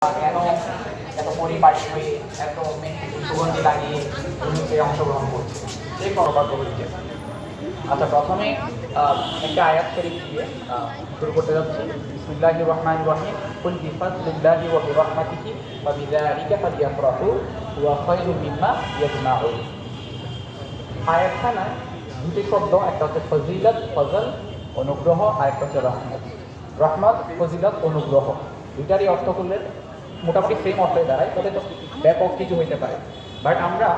কেন এত পরিপাটি হয়ে এত সুগন্ধি লাগিয়ে উনি অংশগ্রহণ করছে এই কর্মকাণ্ডগুলিকে। আচ্ছা, প্রথমে একটা আয়াত শরীফ দিয়ে শুরু করতে যাচ্ছি। বিসমিল্লাহির রহমানির রহিম। কুল বিফাদলিল্লাহি ওয়া বিরহমাতিহি ফাবিযালিকা ফালইফরাহু হুয়া খায়রুম মিম্মা ইয়াজমাউন। আয়াতখানায় দুটি শব্দ, একটা হচ্ছে ফজিলত, ফজল অনুগ্রহ, আর একটা হচ্ছে রহমত। রহমত, ফজিলত, অনুগ্রহ দুইটারই অর্থ করলে মোটামুটি সেম অর্থে দাঁড়ায়, তবে তো ব্যাপক কিছু হইতে পারে। বাট আমরা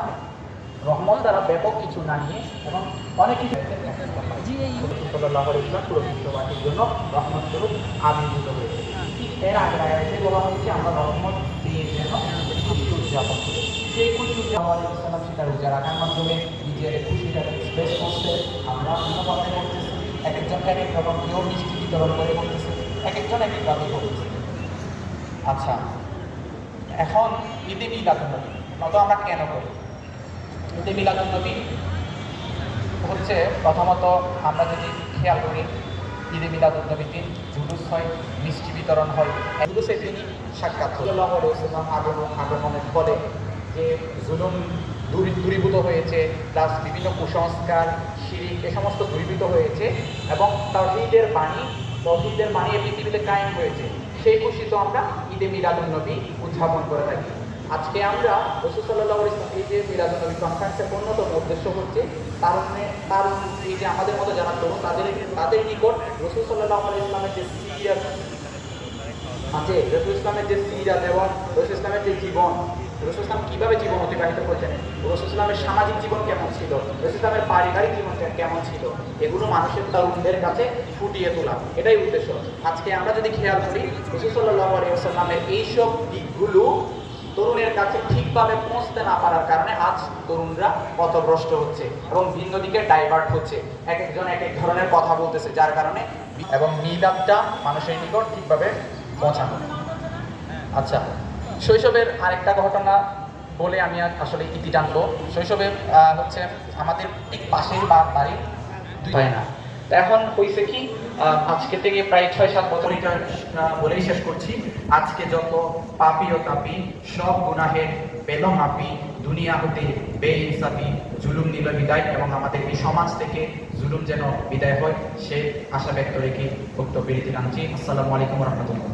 রহমত দ্বারা ব্যাপক কিছু না নিয়ে এবং অনেক কিছু সাল্লাল্লাহু আলাইহি ওয়াসাল্লাম পুরো বিশ্ববাসীর জন্য রহমত স্বরূপ আবির্ভূত হয়েছে। এর আগে আয়াতে বলা হচ্ছে আমরা রহমত দিয়ে যেন খুশি উদযাপন করি। সেই খুশি উদযাপন সেটা রোজা রাখার মাধ্যমে নিজের খুশিটাকে এক্সপ্রেস করতে আমরা অন্য কথা করতেছি। এক একজন এক এক রকম, কেউ মিষ্টি বিতরণ করে করতেছে, এক একজন এক একভাবে করতেছে। আচ্ছা, এখন ঈদে মিলাদুন্নবী মতো আমরা কেন করি? ঈদে মিলাদুন্নবী হচ্ছে প্রথমত আমরা যদি খেয়াল করি, ঈদে মিলাদুন্নবীর দিন জুলুস হয়, মিষ্টি বিতরণ হয়। জুলুসের দিনই সাক্ষাৎ সাল্লাল্লাহু আলাইহি ওয়াসাল্লাম আগমনের ফলে যে জুলুম দূরীভূত হয়েছে, প্লাস বিভিন্ন কুসংস্কার, শিরিক এ সমস্ত দূরীভূত হয়েছে এবং তাওহীদের বাণী এই পৃথিবীতে কায়েম হয়েছে। সেই খুশি তো আমরা ঈদে মিলাদুন্নবী উদযাপন করে থাকি। আজকে আমরা রাসূল সাল্লাল্লাহু আলাইহি ওয়াসাল্লাম এই যে মিলাদুন্নবী কনফারেন্সের অন্যতম উদ্দেশ্য হচ্ছে তার এই যে আমাদের মতো যারা তরুণ তাদের নিকট রাসূল সাল্লাল্লাহু আলাইহি ওয়াসাল্লামের যে সিরাত আছে, রাসূল ইসলামের যে সিরাত এবং রাসূল ইসলামের যে জীবন, রাসূল ইসলাম কীভাবে জীবন অতিবাহিত করতেন, রাসূল ইসলামের সামাজিক জীবন কেমন ছিল, রাসূল ইসলামের পারিবারিক জীবন কেমন ছিল, এগুলো মানুষের তরুণদের কাছে ফুটিয়ে তোলা, এটাই উদ্দেশ্য। আজকে আমরা যদি খেয়াল করি, রাসূল সাল্লাল্লাহু আলাইহি ওয়াসাল্লামের এইসব দিকগুলো তরুণের কাছে ঠিকভাবে পৌঁছতে না পারার কারণে আজ তরুণরা পথভ্রষ্ট হচ্ছে এবং ভিন্ন দিকে ডাইভার্ট হচ্ছে। এক একজন এক এক ধরনের কথা বলতেছে, যার কারণে এবং মিলাদটা মানুষের নিকট ঠিকভাবে পৌঁছানো। আচ্ছা, শৈশবের আরেকটা ঘটনা বলে আমি আসলে ইতি টানবো। শৈশবের হচ্ছে আমাদের ঠিক পাশের বাড়ি হয় না। এখন হয়েছে কি, আজকে থেকে প্রায় 6-7 বছর বলেই শেষ করছি। আজকে যত পাপী ও তাপী সব গুনাহের বেলমাপি দুনিয়া হতে বেইনসাফি জুলুম নিল বিদায় এবং আমাদের এই সমাজ থেকে জুলুম যেন বিদায় হয় সে আশা ব্যক্ত রেখে বক্তব্য বিরতি টানছি। আসসালামু আলাইকুম ওয়া রাহমাতুল্লাহ।